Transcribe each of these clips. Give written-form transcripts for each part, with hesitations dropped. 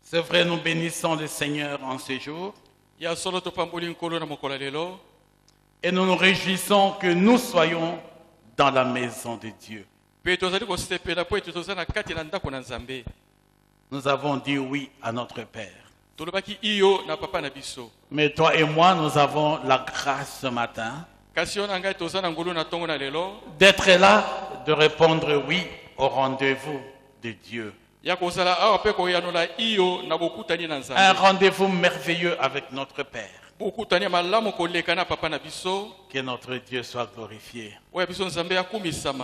C'est vrai, nous bénissons le Seigneur en ce jour et nous nous réjouissons que nous soyons dans la maison de Dieu. Nous avons dit oui à notre Père. Mais toi et moi, nous avons la grâce ce matin d'être là, de répondre oui au rendez-vous de Dieu. Un rendez-vous merveilleux avec notre Père. Que notre Dieu soit glorifié.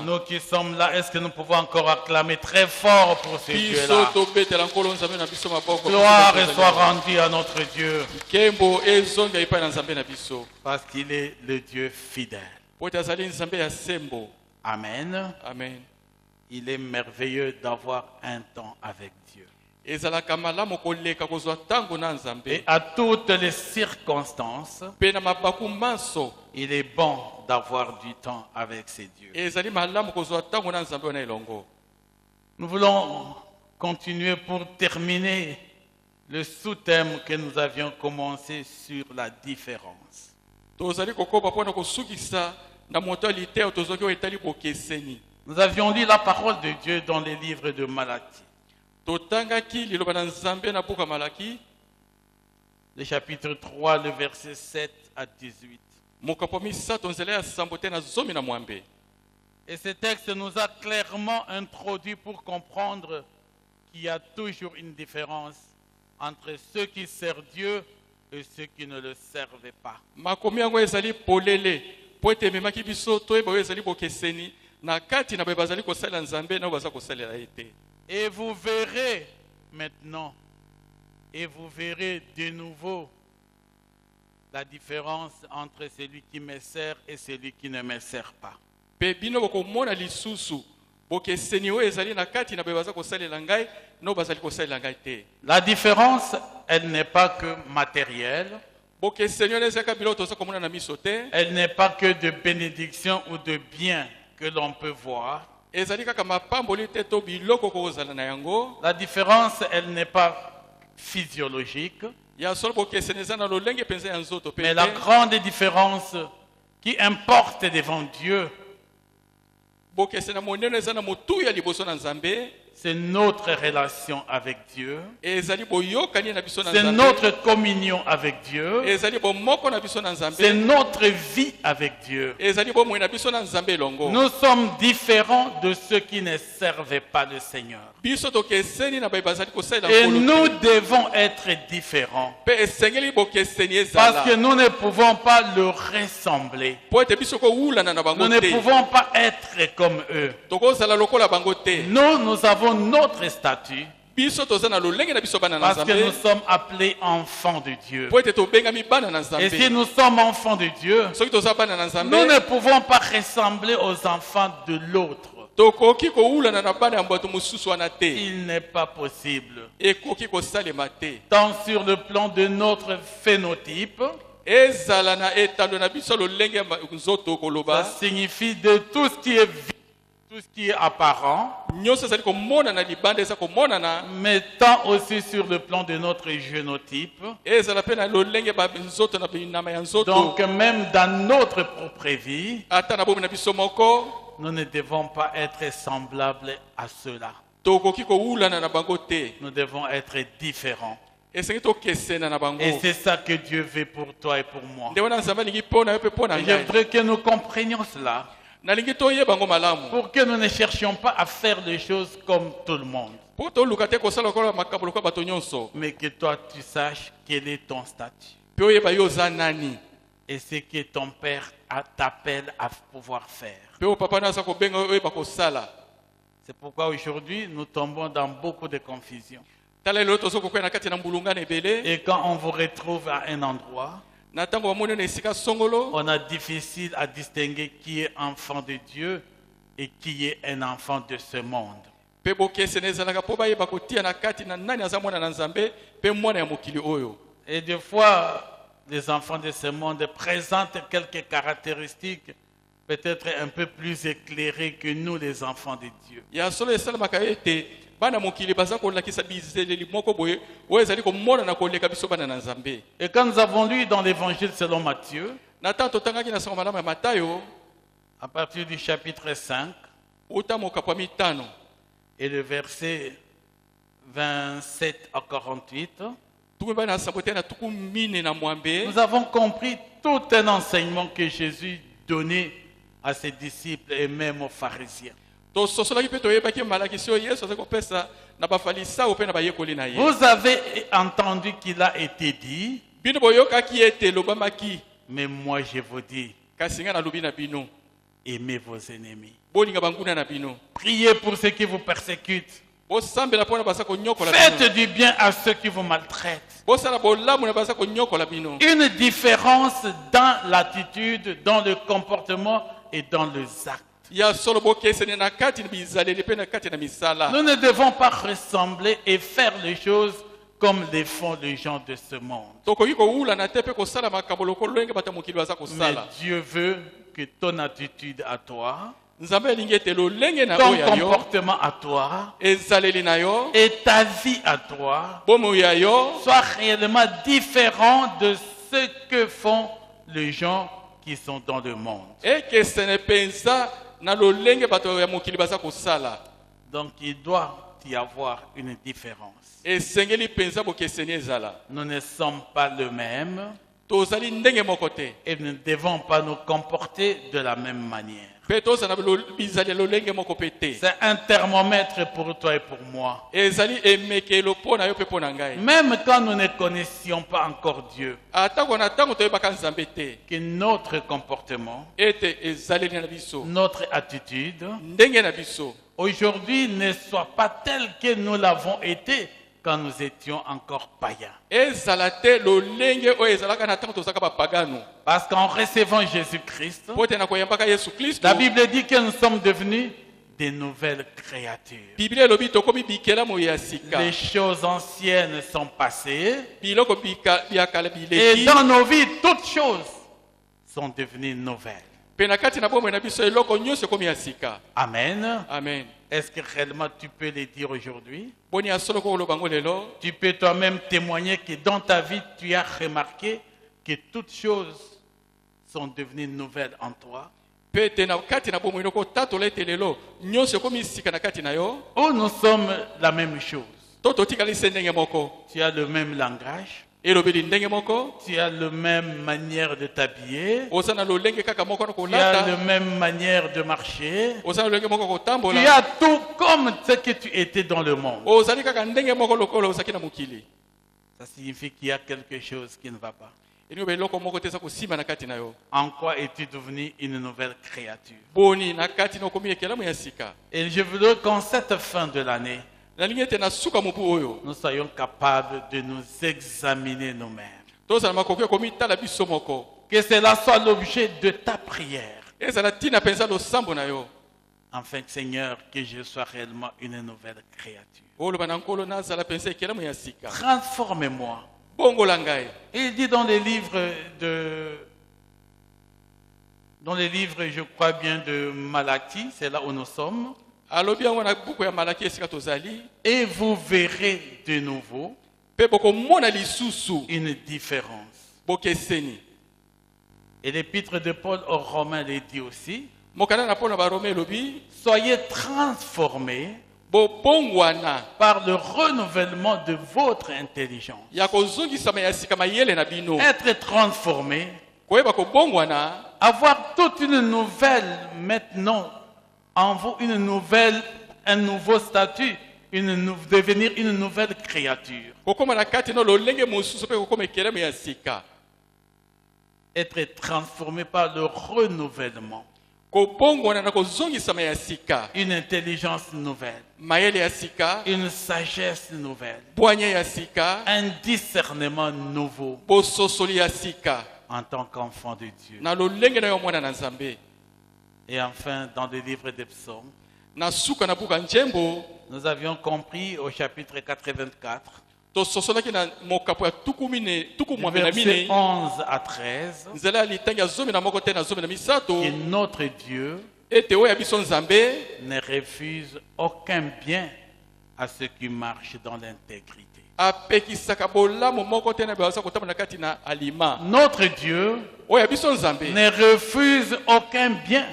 Nous qui sommes là, est-ce que nous pouvons encore acclamer très fort pour ce Dieu-là? Gloire soit rendue à notre Dieu. Parce qu'il est le Dieu fidèle. Amen. Amen. Il est merveilleux d'avoir un temps avec Dieu. Et à toutes les circonstances, il est bon d'avoir du temps avec ces dieux. Nous voulons continuer pour terminer le sous-thème que nous avions commencé sur la différence. Nous avions lu la parole de Dieu dans les livres de Malachie. Le chapitre 3, le verset 7 à 18. Et ce texte nous a clairement introduit pour comprendre qu'il y a toujours une différence entre ceux qui servent Dieu et ceux qui ne le servent pas. Et vous verrez maintenant, et vous verrez de nouveau la différence entre celui qui me sert et celui qui ne me sert pas. La différence, elle n'est pas que matérielle. Elle n'est pas que de bénédiction ou de bien que l'on peut voir. La différence, elle n'est pas physiologique. Mais la grande différence qui importe devant Dieu, c'est notre relation avec Dieu. C'est notre communion avec Dieu. C'est notre vie avec Dieu. Nous sommes différents de ceux qui ne servaient pas le Seigneur. Et nous devons être différents. Parce que nous ne pouvons pas leur ressembler. Nous ne pouvons pas être comme eux. Nous avons notre statut. Parce que nous sommes appelés enfants de Dieu. Et si nous sommes enfants de Dieu, nous ne pouvons pas ressembler aux enfants de l'autre. Il n'est pas possible. Tant sur le plan de notre phénotype, ça signifie de tout ce qui est visible, tout ce qui est apparent, mais tant aussi sur le plan de notre génotype. Donc même dans notre propre vie, nous ne devons pas être semblables à ceux-là. Nous devons être différents. Et c'est ça que Dieu veut pour toi et pour moi. Et je voudrais que nous comprenions cela. Pour que nous ne cherchions pas à faire les choses comme tout le monde. Mais que toi tu saches quel est ton statut. Et ce que ton Père t'appelle à pouvoir faire. C'est pourquoi aujourd'hui nous tombons dans beaucoup de confusion. Et quand on vous retrouve à un endroit, on a difficile à distinguer qui est enfant de Dieu et qui est un enfant de ce monde. Et des fois, les enfants de ce monde présentent quelques caractéristiques peut-être un peu plus éclairées que nous, les enfants de Dieu. Et quand nous avons lu dans l'évangile selon Matthieu, à partir du chapitre 5, et le verset 27 à 48, nous avons compris tout un enseignement que Jésus donnait à ses disciples et même aux pharisiens. Vous avez entendu qu'il a été dit, mais moi je vous dis, aimez vos ennemis. Priez pour ceux qui vous persécutent. Faites du bien à ceux qui vous maltraitent. Une différence dans l'attitude, dans le comportement et dans les actes. Nous ne devons pas ressembler et faire les choses comme les font les gens de ce monde. Mais Dieu veut que ton attitude à toi, ton comportement à toi et ta vie à toi soit réellement différent de ce que font les gens qui sont dans le monde. Donc il doit y avoir une différence. Nous ne sommes pas le même et nous ne devons pas nous comporter de la même manière. C'est un thermomètre pour toi et pour moi. Même quand nous ne connaissions pas encore Dieu, que notre comportement, notre attitude, aujourd'hui ne soit pas tel que nous l'avons été quand nous étions encore païens. Parce qu'en recevant Jésus-Christ, la Bible dit que nous sommes devenus des nouvelles créatures. Les choses anciennes sont passées et dans nos vies, toutes choses sont devenues nouvelles. Amen. Amen. Est-ce que réellement tu peux les dire aujourd'hui? Tu peux toi-même témoigner que dans ta vie, tu as remarqué que toutes choses sont devenues nouvelles en toi? Ou nous sommes la même chose? Tu as le même langage? Tu as la même manière de t'habiller? Tu as la même manière de marcher? Tu as tout comme ce que tu étais dans le monde. Ça signifie qu'il y a quelque chose qui ne va pas. En quoi es-tu devenu une nouvelle créature? Et je voudrais qu'en cette fin de l'année, nous soyons capables de nous examiner nous-mêmes. Que cela soit l'objet de ta prière. Enfin, Seigneur, que je sois réellement une nouvelle créature. Transforme-moi. Il dit dans les livres, je crois bien, de Malachie, c'est là où nous sommes. Et vous verrez de nouveau une différence. Et l'épître de Paul aux Romains le dit aussi. Soyez transformés par le renouvellement de votre intelligence. Être transformé, avoir toute une nouvelle maintenant en vous, un nouveau statut, devenir une nouvelle créature. Être transformé par le renouvellement. Une intelligence nouvelle, une sagesse nouvelle, un discernement nouveau en tant qu'enfant de Dieu. Et enfin, dans le livre des psaumes, nous avions compris au chapitre 84, verset 11 à 13, que notre Dieu ne refuse aucun bien à ceux qui marchent dans l'intégrité. Notre Dieu ne refuse aucun bien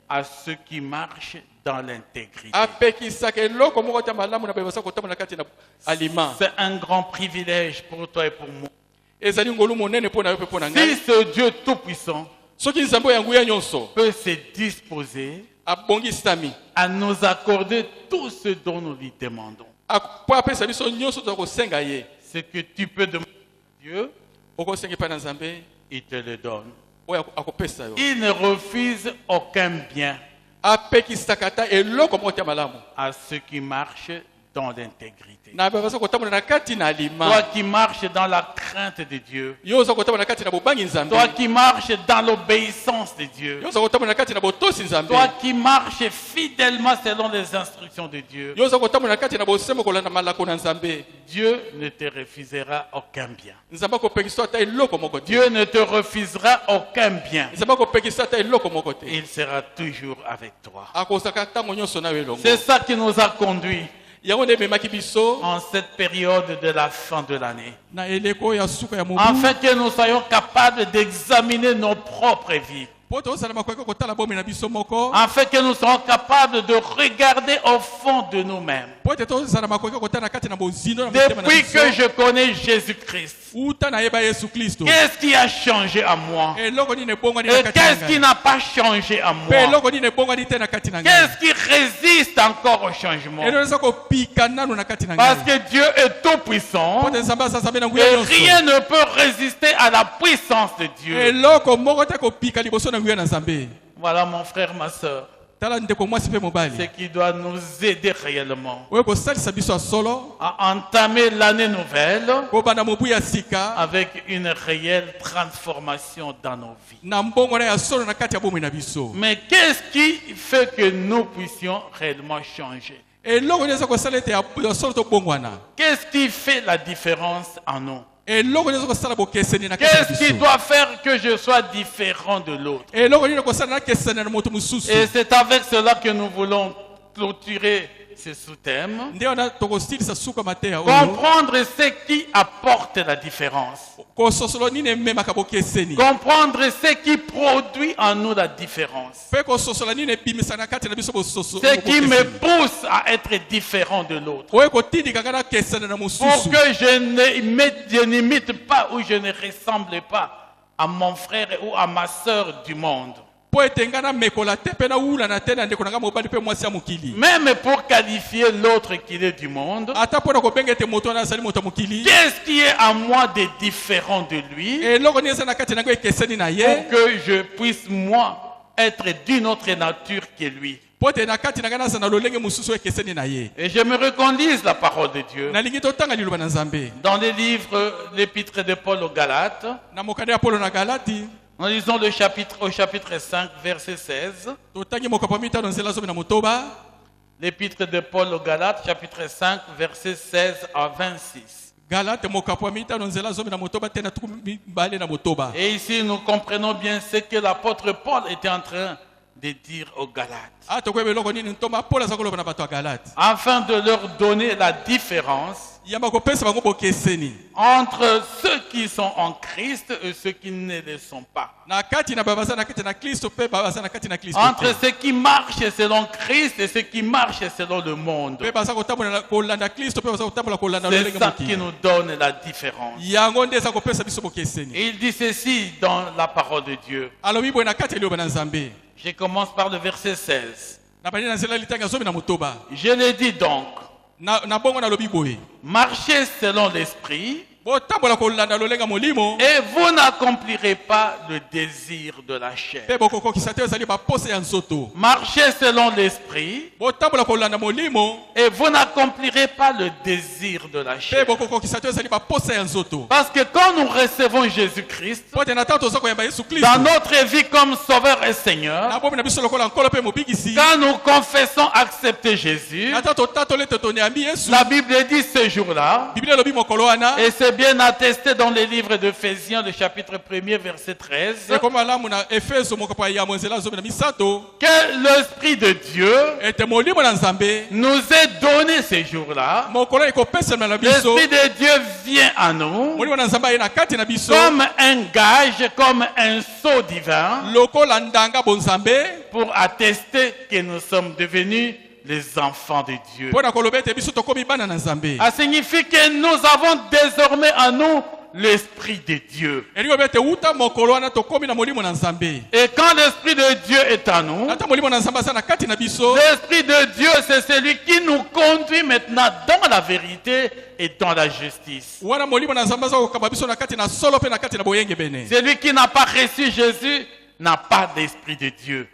à ceux qui marchent dans l'intégrité. C'est un grand privilège pour toi et pour moi. Si ce Dieu tout-puissant peut se disposer à nous accorder tout ce dont nous lui demandons, ce que tu peux demander à Dieu, il te le donne. Il ne refuse aucun bien à ceux qui marchent dans l'intégrité. Toi qui marches dans la crainte de Dieu. Toi qui marches dans l'obéissance de Dieu. Toi qui marches fidèlement selon les instructions de Dieu. Dieu ne te refusera aucun bien. Dieu ne te refusera aucun bien. Il sera toujours avec toi. C'est ça qui nous a conduits en cette période de la fin de l'année, afin que nous soyons capables d'examiner nos propres vies, afin que nous soyons capables de regarder au fond de nous-mêmes. Depuis que je connais Jésus-Christ, qu'est-ce qui a changé à moi? Et qu'est-ce qui n'a pas changé à moi? Qu'est-ce qui résiste encore au changement? Parce que Dieu est tout puissant et rien ne peut résister à la puissance de Dieu. Voilà mon frère, ma soeur, ce qui doit nous aider réellement à entamer l'année nouvelle avec une réelle transformation dans nos vies. Mais qu'est-ce qui fait que nous puissions réellement changer? Qu'est-ce qui fait la différence en nous? Qu'est-ce qui doit faire que je sois différent de l'autre? Et c'est avec cela que nous voulons clôturer ce sous-thème. Comprendre ce qui apporte la différence. Comprendre ce qui produit en nous la différence. Ce qui me pousse à être différent de l'autre. Pour que je n'imite pas ou je ne ressemble pas à mon frère ou à ma sœur du monde. Même pour qualifier l'autre qu'il est du monde, qu'est-ce qui est à moi de différent de lui, pour que je puisse moi être d'une autre nature que lui. Et je me recondise la parole de Dieu dans les livres, l'épître de Paul aux Galates. Nous lisons au chapitre 5, verset 16. L'épître de Paul aux Galates, chapitre 5, verset 16 à 26. Et ici, nous comprenons bien ce que l'apôtre Paul était en train de dire aux Galates, afin de leur donner la différence entre ceux qui sont en Christ et ceux qui ne le sont pas. Entre ceux qui marchent selon Christ et ceux qui marchent selon le monde. C'est ça qui nous donne la différence. Et il dit ceci dans la parole de Dieu. Je commence par le verset 16. Je le dis donc, marchez selon l'esprit, et vous n'accomplirez pas le désir de la chair. Marchez selon l'esprit, et vous n'accomplirez pas le désir de la chair. Parce que quand nous recevons Jésus-Christ dans notre vie comme Sauveur et Seigneur, quand nous confessons accepter Jésus, la Bible dit ce jour-là, et c'est bien attesté dans les livres d'Éphésiens, le chapitre 1er, verset 13, que l'Esprit de Dieu nous est donné ces jours-là. L'Esprit de Dieu vient à nous comme un gage, comme un sceau divin pour attester que nous sommes devenus les enfants de Dieu. Ça signifie que nous avons désormais en nous l'Esprit de Dieu. Et quand l'Esprit de Dieu est en nous, l'Esprit de Dieu, c'est celui qui nous conduit maintenant dans la vérité et dans la justice. Celui qui n'a pas reçu Jésus n'a pas d'Esprit de Dieu.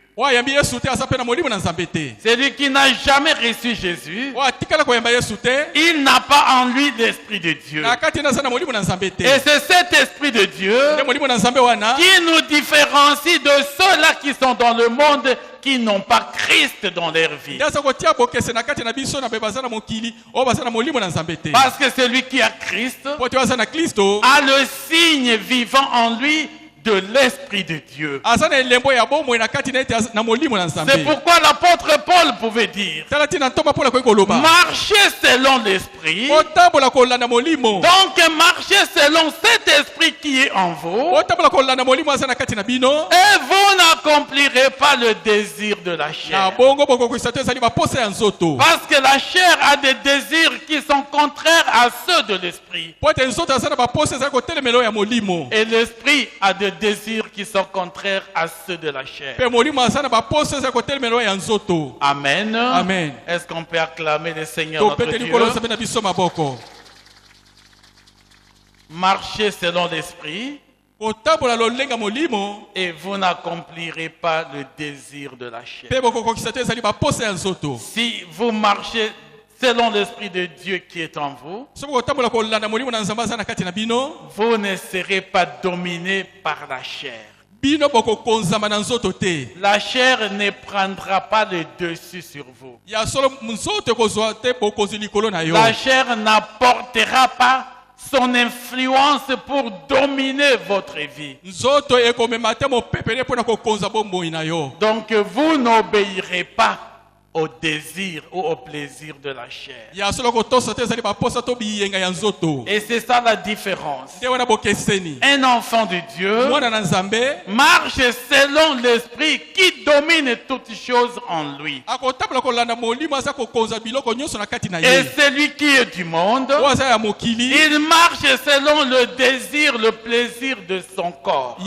Celui qui n'a jamais reçu Jésus, il n'a pas en lui l'Esprit de Dieu. Et c'est cet Esprit de Dieu qui nous différencie de ceux-là qui sont dans le monde, qui n'ont pas Christ dans leur vie. Parce que celui qui a Christ a le signe vivant en lui de l'Esprit de Dieu. C'est pourquoi l'apôtre Paul pouvait dire: marchez selon l'Esprit. Donc marchez selon cet Esprit qui est en vous. Et vous n'accomplirez pas le désir de la chair. Parce que la chair a des désirs qui sont contraires à ceux de l'Esprit. Et l'Esprit a des désirs qui sont contraires à ceux de la chair. Amen. Amen. Est-ce qu'on peut acclamer le Seigneur notre Dieu? Marchez selon l'Esprit et vous n'accomplirez pas le désir de la chair. Si vous marchez selon l'Esprit de Dieu qui est en vous, vous ne serez pas dominé par la chair. La chair ne prendra pas le dessus sur vous. La chair n'apportera pas son influence pour dominer votre vie. Donc vous n'obéirez pas au désir ou au plaisir de la chair. Et c'est ça la différence. Un enfant de Dieu marche selon l'Esprit qui domine toutes choses en lui. Et celui qui est du monde, il marche selon le désir, le plaisir de son corps. Et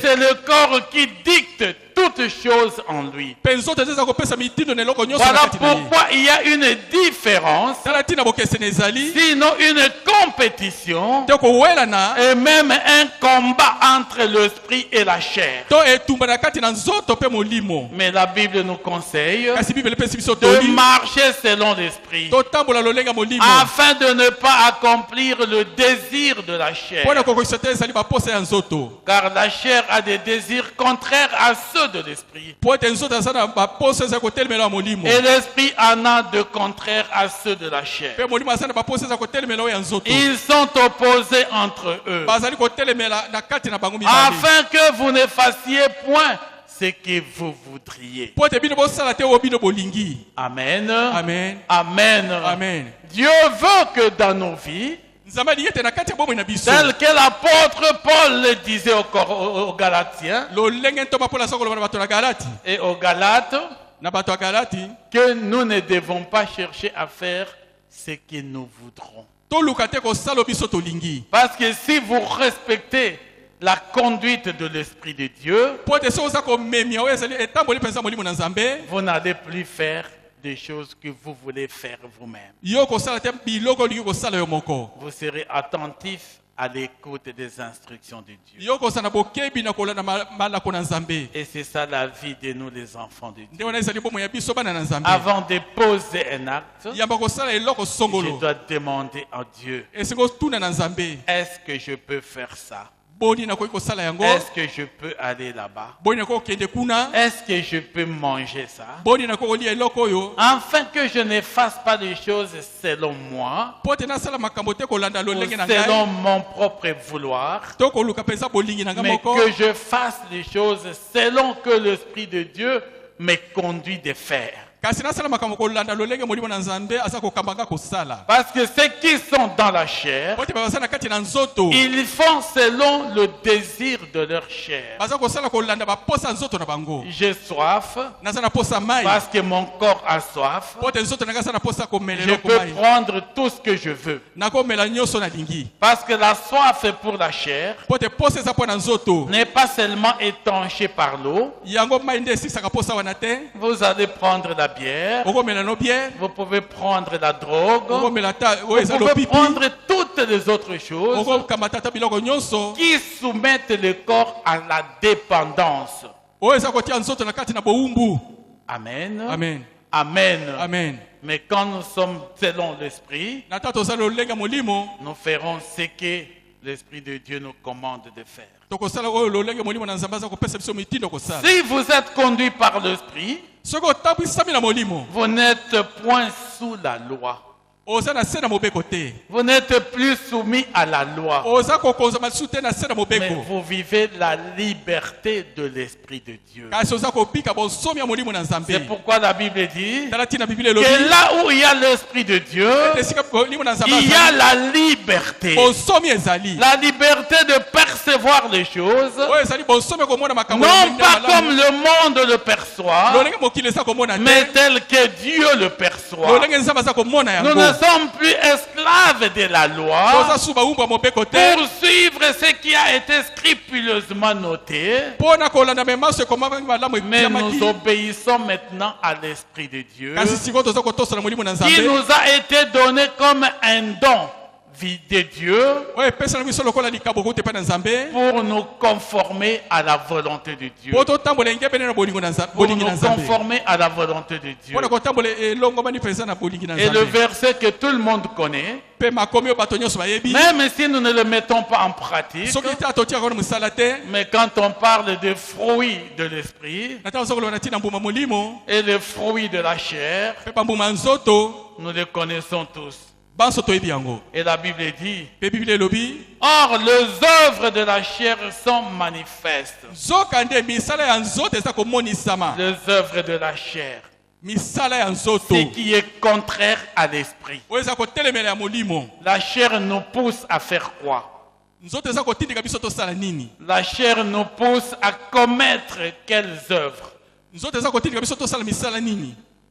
c'est le corps qui dicte toutes choses en lui. Voilà pourquoi il y a une différence, sinon une compétition et même un combat entre l'esprit et la chair. Mais la Bible nous conseille de marcher selon l'esprit afin de ne pas accomplir le désir de la chair. Car la chair a des désirs contraires à ceux de l'esprit. Et l'esprit en a de contraires à ceux de la chair. Ils sont opposés entre eux, afin que vous ne fassiez point ce que vous voudriez. Amen. Amen. Amen. Amen. Dieu veut que dans nos vies, tel que l'apôtre Paul le disait aux Galatiens et aux Galates, que nous ne devons pas chercher à faire ce que nous voudrons. Parce que si vous respectez la conduite de l'Esprit de Dieu, vous n'allez plus faire des choses que vous voulez faire vous-même. Vous serez attentif à l'écoute des instructions de Dieu. Et c'est ça la vie de nous les enfants de Dieu. Avant de poser un acte, je dois demander à Dieu: est-ce que je peux faire ça? Est-ce que je peux aller là-bas? Est-ce que je peux manger ça? Afin que je ne fasse pas les choses selon moi, ou selon mon propre vouloir, mais que je fasse les choses selon que l'Esprit de Dieu me conduit de faire. Parce que ceux qui sont dans la chair, ils font selon le désir de leur chair. J'ai soif parce que mon corps a soif. Je peux prendre tout ce que je veux. Parce que la soif pour la chair n'est pas seulement étanchée par l'eau. Vous allez prendre la bière, vous pouvez prendre la drogue, vous pouvez prendre toutes les autres choses qui soumettent le corps à la dépendance. Amen. Amen. Amen. Amen. Mais quand nous sommes selon l'Esprit, nous ferons ce que l'Esprit de Dieu nous commande de faire. Si vous êtes conduit par l'Esprit, vous n'êtes point sous la loi. Vous n'êtes plus soumis à la loi. Mais vous vivez la liberté de l'Esprit de Dieu. C'est pourquoi la Bible dit que là où il y a l'Esprit de Dieu, il y a la liberté. La liberté de percevoir les choses, non pas comme le monde le perçoit, mais tel que Dieu le perçoit. Nous ne sommes plus esclaves de la loi pour suivre ce qui a été scrupuleusement noté, mais nous obéissons maintenant à l'Esprit de Dieu qui nous a été donné comme un don de Dieu pour nous conformer à la volonté de Dieu. Pour nous conformer à la volonté de Dieu. Et le verset que tout le monde connaît, même si nous ne le mettons pas en pratique, mais quand on parle des fruits de l'esprit et les fruits de la chair, nous les connaissons tous. Et la Bible dit, or les œuvres de la chair sont manifestes. Les œuvres de la chair, ce qui est contraire à l'esprit. La chair nous pousse à faire quoi? La chair nous pousse à commettre quelles œuvres?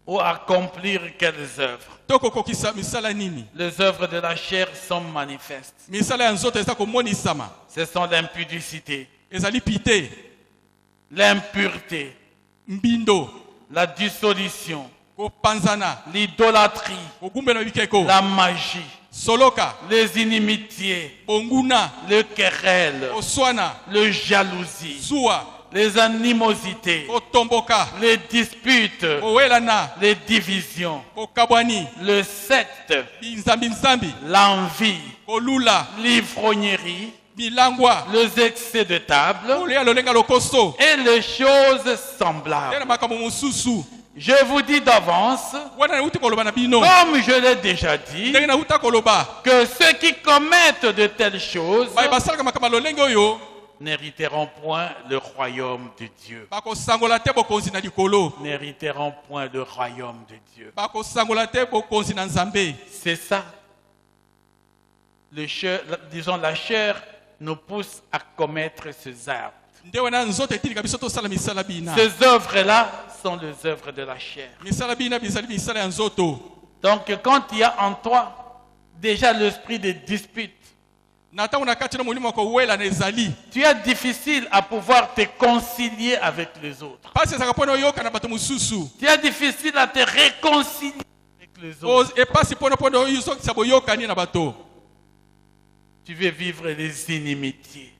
Ou accomplir quelles œuvres? Les œuvres de la chair sont manifestes. Ce sont l'impudicité, l'impureté, la dissolution, l'idolâtrie, la magie, les inimitiés, le querelle, le jalousie, les animosités, les disputes, les divisions, le secte, l'envie, l'ivrognerie, les excès de table et les choses semblables. Je vous dis d'avance, comme je l'ai déjà dit, que ceux qui commettent de telles choses n'hériteront point le royaume de Dieu. N'hériteront point le royaume de Dieu. C'est ça. Disons, la chair nous pousse à commettre ces actes. Ces œuvres-là sont les œuvres de la chair. Donc, quand il y a en toi déjà l'esprit de dispute, tu es difficile à pouvoir te concilier avec les autres. Tu es difficile à te réconcilier avec les autres. Tu veux vivre les inimitiés.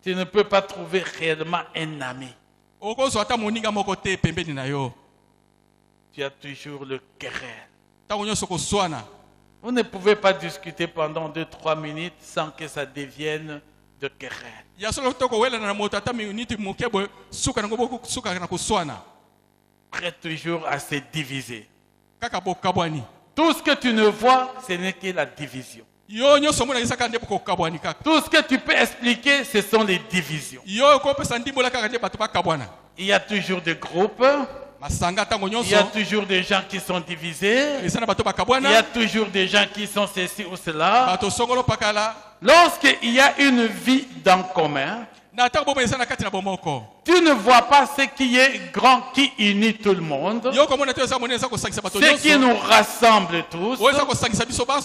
Tu ne peux pas trouver réellement un ami. Tu as toujours le querelle. Vous ne pouvez pas discuter pendant 2-3 minutes sans que ça devienne de querelle. Prêt toujours à se diviser. Tout ce que tu ne vois, ce n'est que la division. Tout ce que tu peux expliquer, ce sont les divisions. Il y a toujours des groupes. Il y a toujours des gens qui sont divisés. Il y a toujours des gens qui sont ceci ou cela. Lorsqu'il y a une vie en commun, tu ne vois pas ce qui est grand qui unit tout le monde, ce qui nous rassemble tous,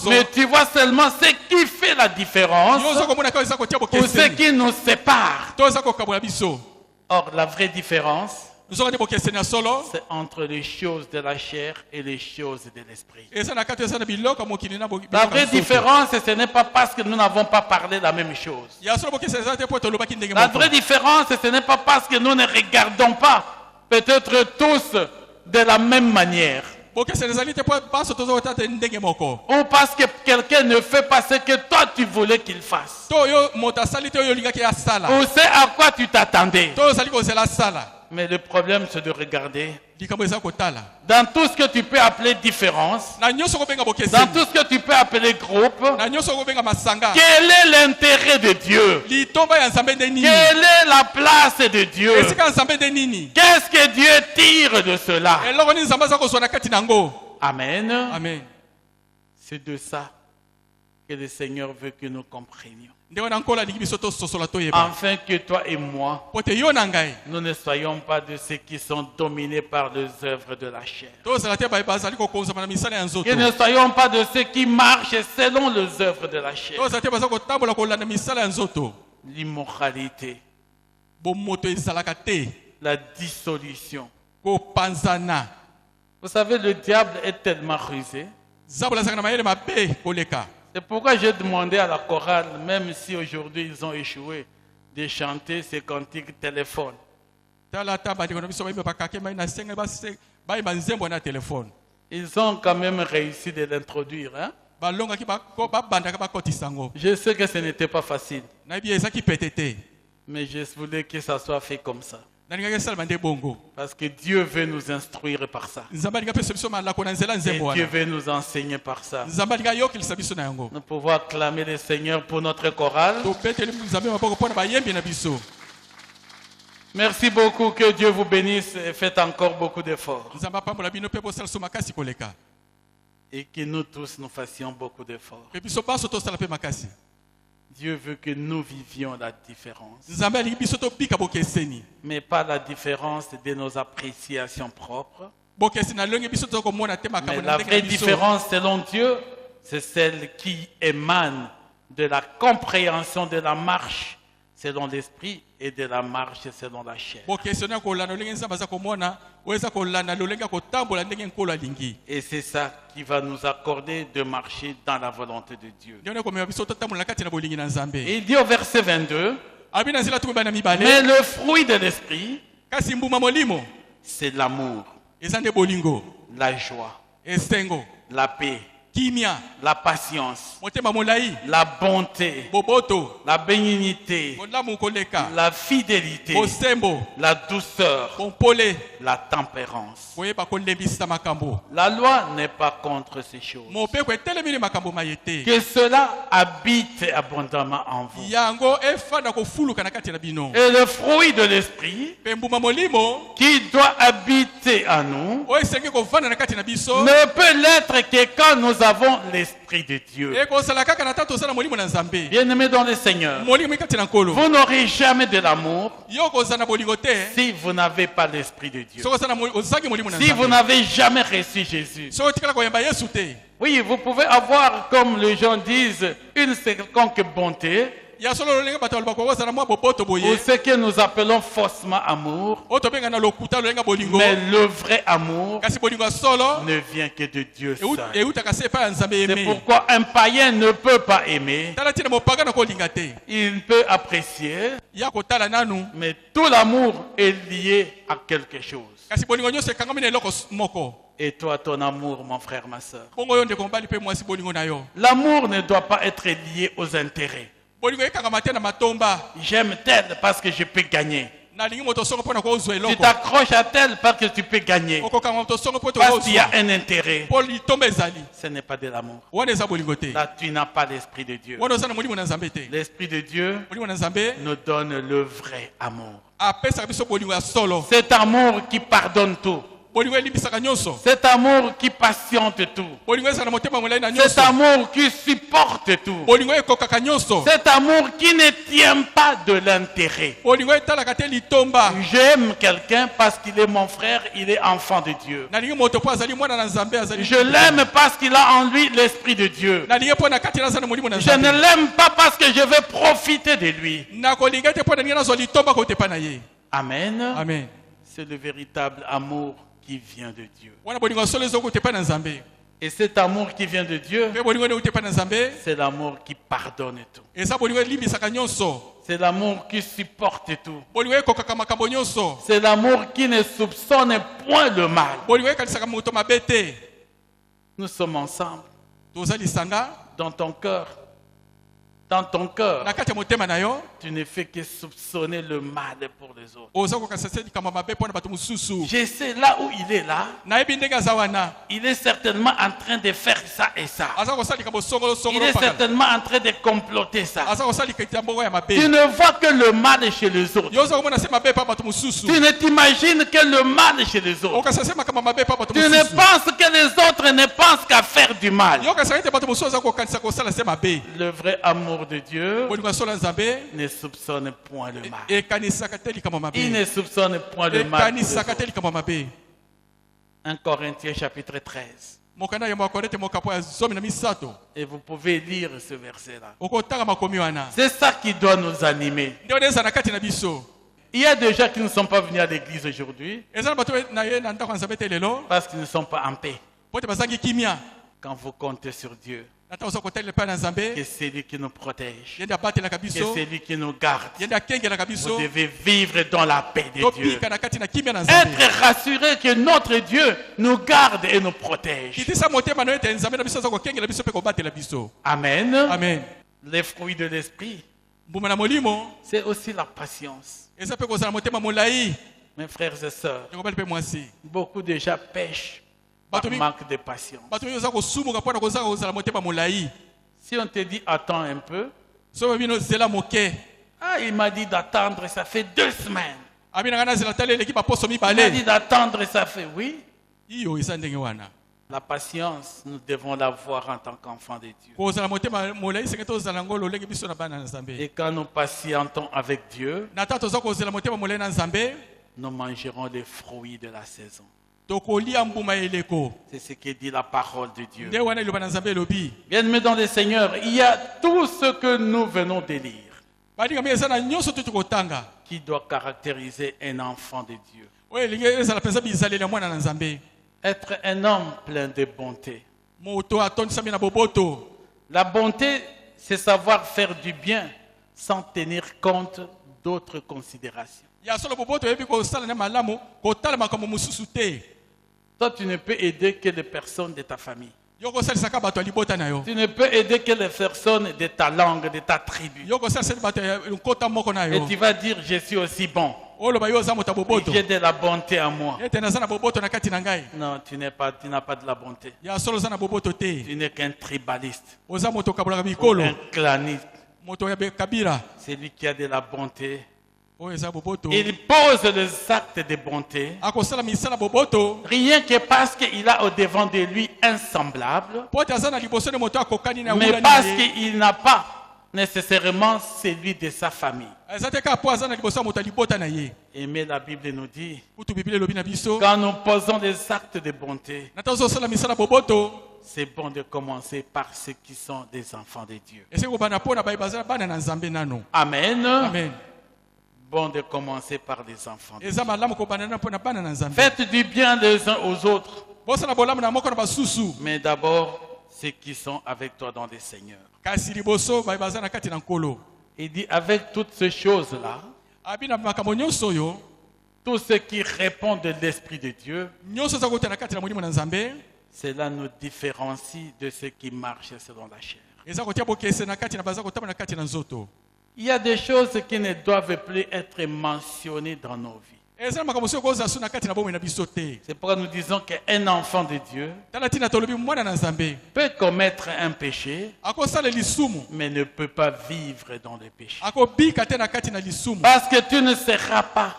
mais tu vois seulement ce qui fait la différence ou ce qui nous sépare. Or, la vraie différence, c'est entre les choses de la chair et les choses de l'esprit. La vraie différence, ce n'est pas parce que nous n'avons pas parlé la même chose. La vraie différence, ce n'est pas parce que nous ne regardons pas peut-être tous de la même manière. Ou parce que quelqu'un ne fait pas ce que toi tu voulais qu'il fasse. Ou c'est à quoi tu t'attendais. Mais le problème, c'est de regarder dans tout ce que tu peux appeler différence, dans tout ce que tu peux appeler groupe, quel est l'intérêt de Dieu? Quelle est la place de Dieu? Qu'est-ce que Dieu tire de cela? Amen. Amen. C'est de ça que le Seigneur veut que nous comprenions. Afin que toi et moi, nous ne soyons pas de ceux qui sont dominés par les œuvres de la chair. Que ne soyons pas de ceux qui marchent selon les œuvres de la chair. L'immoralité, la dissolution. Vous savez, le diable est tellement rusé. C'est pourquoi j'ai demandé à la chorale, même si aujourd'hui ils ont échoué, de chanter ces cantiques téléphone. Ils ont quand même réussi de l'introduire. Hein? Je sais que ce n'était pas facile. Mais je voulais que ça soit fait comme ça. Parce que Dieu veut nous instruire par ça. Et Dieu veut nous enseigner par ça. Nous pouvons acclamer le Seigneur pour notre chorale. Merci beaucoup, que Dieu vous bénisse et faites encore beaucoup d'efforts. Et que nous tous nous fassions beaucoup d'efforts. Dieu veut que nous vivions la différence. Mais pas la différence de nos appréciations propres. Mais la vraie différence selon Dieu, c'est celle qui émane de la compréhension de la marche selon l'esprit et de la marche selon la chair. Et c'est ça qui va nous accorder de marcher dans la volonté de Dieu. Et il dit au verset 22, mais le fruit de l'esprit, c'est l'amour, la joie, la paix, la patience, la bonté, la bénignité, la fidélité, la douceur, la tempérance. La loi n'est pas contre ces choses. Que cela habite abondamment en vous. Et le fruit de l'esprit qui doit habiter en nous ne peut l'être que quand nous avons l'esprit de Dieu. Bien-aimés dans le Seigneur, vous n'aurez jamais de l'amour si vous n'avez pas l'esprit de Dieu. Si vous n'avez jamais reçu Jésus. Oui, vous pouvez avoir, comme les gens disent, une quelconque bonté, ou ce que nous appelons faussement amour. Mais le vrai amour ne vient que de Dieu seul. C'est pourquoi un païen ne peut pas aimer. Il peut apprécier, mais tout l'amour est lié à quelque chose. Et toi, ton amour, mon frère, ma soeur. L'amour ne doit pas être lié aux intérêts. J'aime tel parce que je peux gagner. Tu t'accroches à tel parce que tu peux gagner. Parce qu'il y a un intérêt. Ce n'est pas de l'amour. Là, tu n'as pas l'Esprit de Dieu. L'Esprit de Dieu nous donne le vrai amour. Cet amour qui pardonne tout. Cet amour qui patiente tout. Cet amour qui supporte tout. Cet amour qui ne tient pas de l'intérêt. J'aime quelqu'un parce qu'il est mon frère, il est enfant de Dieu. Je l'aime parce qu'il a en lui l'Esprit de Dieu. Je ne l'aime pas parce que je veux profiter de lui. Amen. Amen. C'est le véritable amour qui vient de Dieu. Et cet amour qui vient de Dieu, c'est l'amour qui pardonne tout. C'est l'amour qui supporte tout. C'est l'amour qui ne soupçonne point le mal. Nous sommes ensemble. Dans ton cœur. Dans ton cœur, tu ne fais que soupçonner le mal pour les autres. Je sais là où il est là. Il est certainement en train de faire ça et ça. Il est certainement en train de comploter ça. Tu ne vois que le mal chez les autres. Tu ne t'imagines que le mal chez les autres. Tu ne penses que les autres ne pensent qu'à faire du mal. Le vrai amour de Dieu ne soupçonne point le mal. Il ne soupçonne point le mal. 1 Corinthiens chapitre 13. Et vous pouvez lire ce verset-là. C'est ça qui doit nous animer. Il y a des gens qui ne sont pas venus à l'église aujourd'hui parce qu'ils ne sont pas en paix. Quand vous comptez sur Dieu, que c'est lui qui nous protège, que c'est lui qui nous garde, vous devez vivre dans la paix de Dieu. Être rassuré que notre Dieu nous garde et nous protège. Amen. Amen. Les fruits de l'esprit, c'est aussi la patience. Mes frères et sœurs, beaucoup déjà pêchent par manque de patience. Si on te dit attends un peu, il m'a dit d'attendre, ça fait 2 semaines. Il m'a dit d'attendre, ça fait oui. La patience, nous devons l'avoir en tant qu'enfants de Dieu. Et quand nous patientons avec Dieu, nous mangerons les fruits de la saison. C'est ce que dit la parole de Dieu. Bien-aimés dans le Seigneur, il y a tout ce que nous venons de lire qui doit caractériser un enfant de Dieu. Être un homme plein de bonté. La bonté, c'est savoir faire du bien sans tenir compte d'autres considérations. Toi, tu ne peux aider que les personnes de ta famille. Tu ne peux aider que les personnes de ta langue, de ta tribu. Et tu vas dire, je suis aussi bon. J'ai de la bonté en moi. Non, tu n'as pas de la bonté. Tu n'es qu'un tribaliste. Un claniste. C'est lui qui a de la bonté. Il pose les actes de bonté rien que parce qu'il a au devant de lui un semblable, mais parce qu'il n'a pas nécessairement celui de sa famille. Mais la Bible nous dit, quand nous posons des actes de bonté, c'est bon de commencer par ceux qui sont des enfants de Dieu. Amen. Amen. Bon de commencer par les enfants. Faites du bien les uns aux autres. Mais d'abord, ceux qui sont avec toi dans le Seigneur. Il dit, avec toutes ces choses-là, Tout ce qui répond de l'Esprit de Dieu, cela nous différencie de ce qui marche selon la chair. Il y a des choses qui ne doivent plus être mentionnées dans nos vies. C'est pourquoi nous disons qu'un enfant de Dieu peut commettre un péché, mais ne peut pas vivre dans le péché. Parce que tu ne seras pas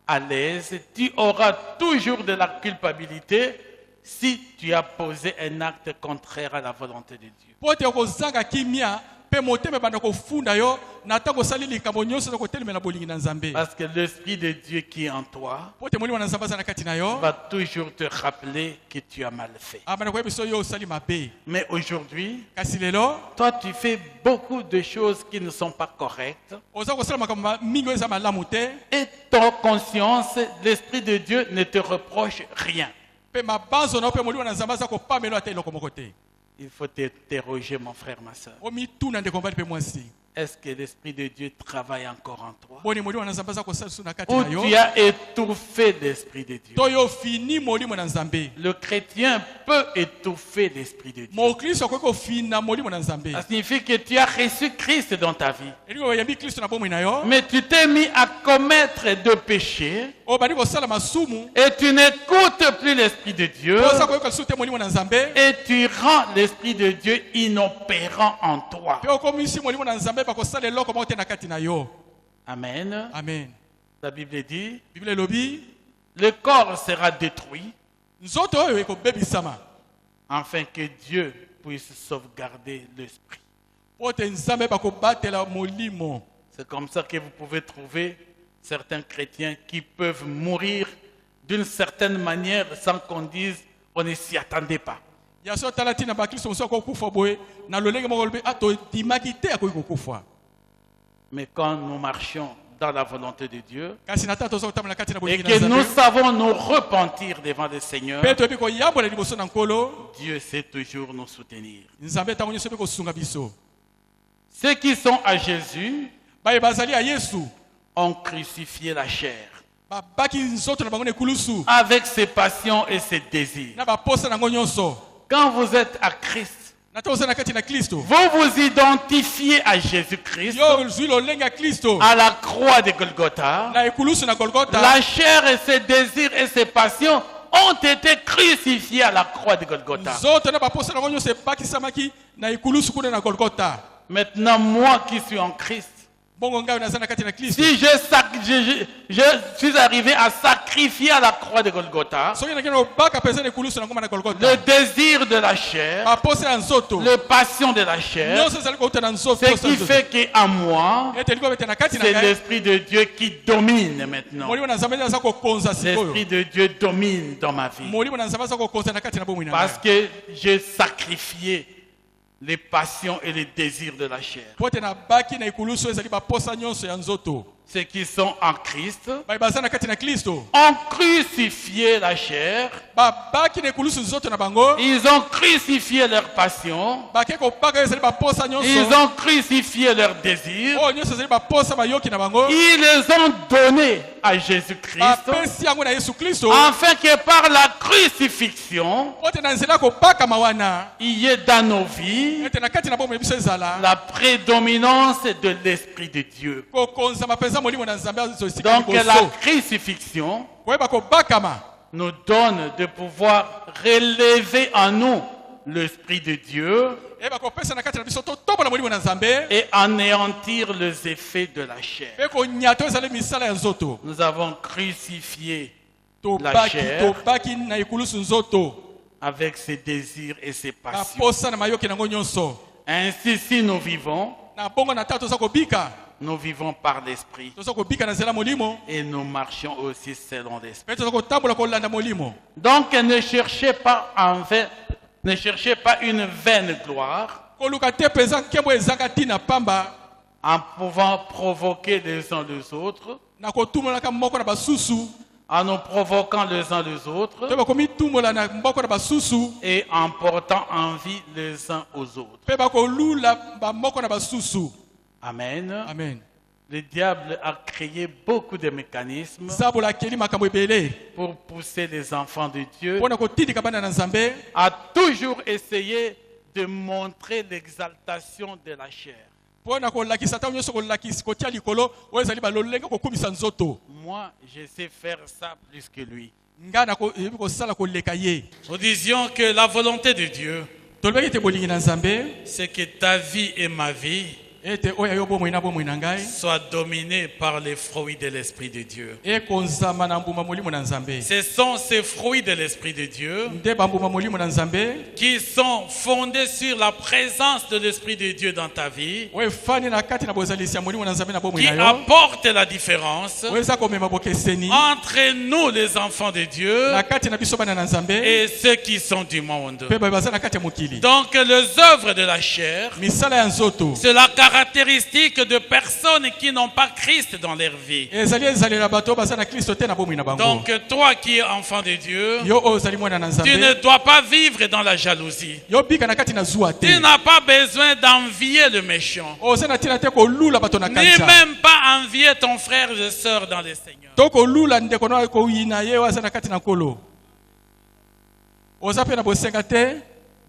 à l'aise, tu auras toujours de la culpabilité si tu as posé un acte contraire à la volonté de Dieu. Parce que l'Esprit de Dieu qui est en toi va toujours te rappeler que tu as mal fait. Mais aujourd'hui, toi tu fais beaucoup de choses qui ne sont pas correctes. Et ton conscience, l'Esprit de Dieu ne te reproche rien. Il faut t'interroger, mon frère, ma soeur. Est-ce que l'Esprit de Dieu travaille encore en toi? Ou tu as étouffé l'Esprit de Dieu? Le chrétien peut étouffer l'Esprit de Dieu. Ça signifie que tu as reçu Christ dans ta vie. Mais tu t'es mis à commettre de péchés. Et tu n'écoutes plus l'Esprit de Dieu. Et tu rends l'Esprit de Dieu inopérant en toi. Amen. Amen. La Bible dit, le corps sera détruit afin que Dieu puisse sauvegarder l'esprit. C'est comme ça que vous pouvez trouver certains chrétiens qui peuvent mourir d'une certaine manière sans qu'on dise on ne s'y attendait pas. Mais quand nous marchons dans la volonté de Dieu et que nous savons nous repentir devant le Seigneur, Dieu sait toujours nous soutenir. Ceux qui sont à Jésus ont crucifié la chair avec ses passions et ses désirs. Quand vous êtes à Christ, vous vous identifiez à Jésus-Christ, à la croix de Golgotha. La chair et ses désirs et ses passions ont été crucifiés à la croix de Golgotha. Maintenant, moi qui suis en Christ, si je suis arrivé à sacrifier à la croix de Golgotha le désir de la chair, les passions de la chair, ce qui fait qu'en moi, c'est l'Esprit de Dieu qui domine maintenant. L'Esprit de Dieu domine dans ma vie. Parce que j'ai sacrifié les passions et les désirs de la chair. Ceux qui sont en Christ ont crucifié la chair. Ils ont crucifié leurs passions. Ils ont crucifié leurs désirs. Ils les ont donnés à Jésus-Christ afin que par la crucifixion il y ait dans nos vies la prédominance de l'Esprit de Dieu. Donc la crucifixion nous donne de pouvoir relever en nous l'Esprit de Dieu et anéantir les effets de la chair. Nous avons crucifié la chair avec ses désirs et ses passions. Ainsi, si nous vivons par l'Esprit et nous marchons aussi selon l'Esprit. Donc ne cherchez pas une vaine gloire en pouvant provoquer les uns les autres, en nous provoquant les uns les autres et en portant envie les uns aux autres. Amen. Amen. Le diable a créé beaucoup de mécanismes pour pousser les enfants de Dieu à toujours essayer de montrer l'exaltation de la chair. Moi, je sais faire ça plus que lui. Nous disions que la volonté de Dieu, c'est que ta vie et ma vie soit dominée par les fruits de l'Esprit de Dieu. Ce sont ces fruits de l'Esprit de Dieu qui sont fondés sur la présence de l'Esprit de Dieu dans ta vie, qui apportent la différence entre nous les enfants de Dieu et ceux qui sont du monde. Donc les œuvres de la chair, c'est la caractéristique de personnes qui n'ont pas Christ dans leur vie. Donc toi qui es enfant de Dieu, tu ne dois pas vivre dans la jalousie. Tu n'as pas besoin d'envier le méchant, ni même pas envier ton frère et soeur dans le Seigneur.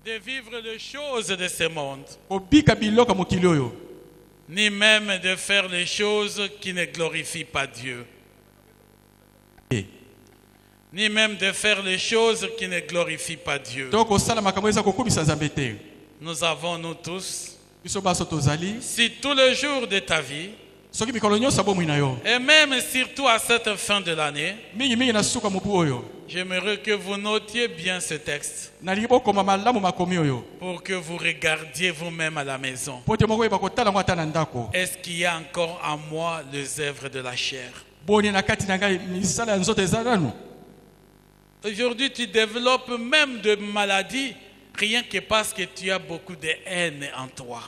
De vivre les choses de ce monde, ni même de faire les choses qui ne glorifient pas Dieu, ni même de faire les choses qui ne glorifient pas Dieu. Nous avons, nous tous, si tous les jours de ta vie, et même surtout à cette fin de l'année, j'aimerais que vous notiez bien ce texte pour que vous regardiez vous-même à la maison. Est-ce qu'il y a encore en moi les œuvres de la chair? Aujourd'hui, tu développes même de maladies rien que parce que tu as beaucoup de haine en toi.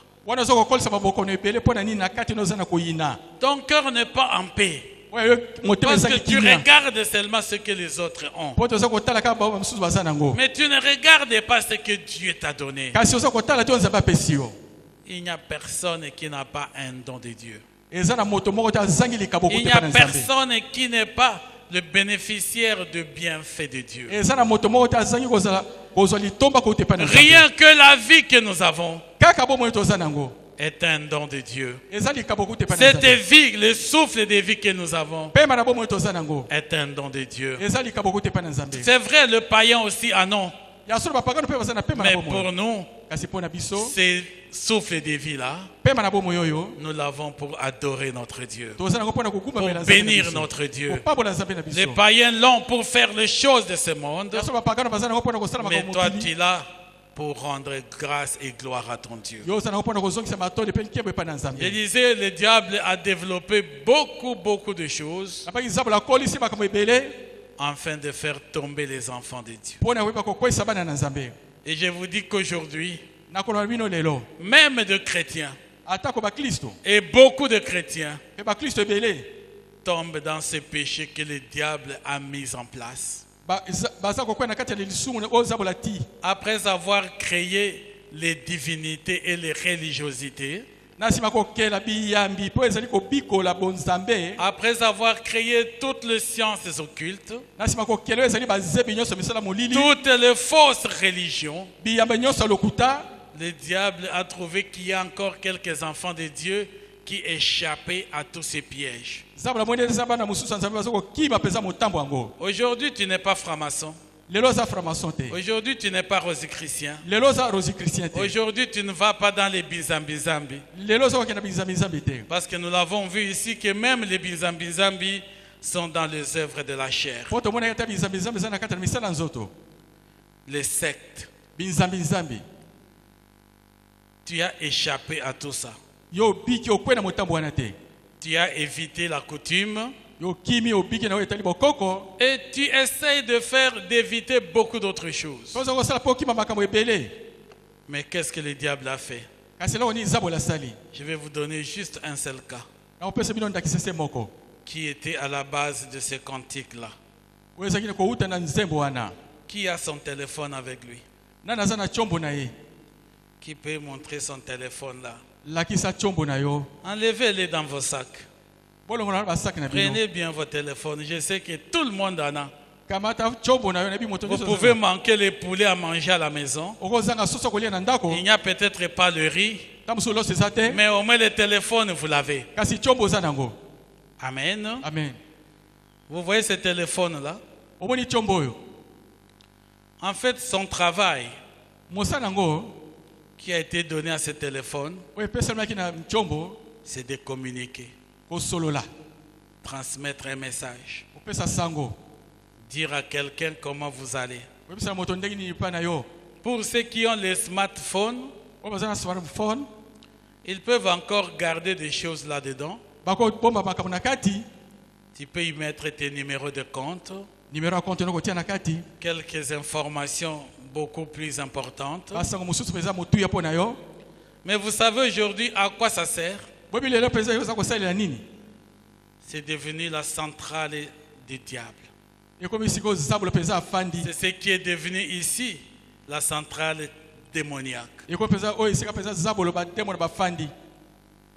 Ton cœur n'est pas en paix parce que tu regardes seulement ce que les autres ont, mais tu ne regardes pas ce que Dieu t'a donné. Il n'y a personne qui n'a pas un don de Dieu. Il n'y a personne qui n'est pas le bénéficiaire de bienfaits de Dieu. Rien que la vie que nous avons est un don de Dieu. Cette vie, le souffle de vie que nous avons est un don de Dieu. C'est vrai, le païen aussi a non. Mais pour nous, ces souffles de vie-là, nous l'avons pour adorer notre Dieu, pour bénir notre Dieu. Les païens l'ont pour faire les choses de ce monde, mais toi tu l'as pour rendre grâce et gloire à ton Dieu. Je disais, le diable a développé beaucoup de choses afin de faire tomber les enfants de Dieu. Et je vous dis qu'aujourd'hui, même de chrétiens, et beaucoup de chrétiens tombent dans ce péché que le diable a mis en place. Après avoir créé les divinités et les religiosités, après avoir créé toutes les sciences occultes, toutes les fausses religions, le diable a trouvé qu'il y a encore quelques enfants de Dieu qui échappaient à tous ces pièges. Aujourd'hui, tu n'es pas franc-maçon. Aujourd'hui, tu n'es pas rosichristien. Aujourd'hui, tu ne vas pas dans les bizambizambi. Parce que nous l'avons vu ici que même les bizambizambi sont dans les œuvres de la chair. Les sectes. Tu as échappé à tout ça. Tu as évité la coutume. Et tu essayes d'éviter beaucoup d'autres choses. Mais qu'est-ce que le diable a fait? Je vais vous donner juste un seul cas qui était à la base de ce cantique-là. Qui a son téléphone avec lui? Qui peut montrer son téléphone là? Enlevez-le dans vos sacs. Prenez bien votre téléphone. Je sais que tout le monde en a. Vous pouvez manquer les poulets à manger à la maison. Il n'y a peut-être pas le riz. Mais au moins le téléphone, vous l'avez. Amen. Amen. Vous voyez ce téléphone-là? En fait, son travail qui a été donné à ce téléphone, c'est de communiquer, transmettre un message, dire à quelqu'un comment vous allez. Pour ceux qui ont les smartphones, ils peuvent encore garder des choses là-dedans. Tu peux y mettre tes numéros de compte, quelques informations beaucoup plus importantes. Mais vous savez aujourd'hui à quoi ça sert? C'est devenu la centrale du diable. C'est ce qui est devenu ici la centrale démoniaque.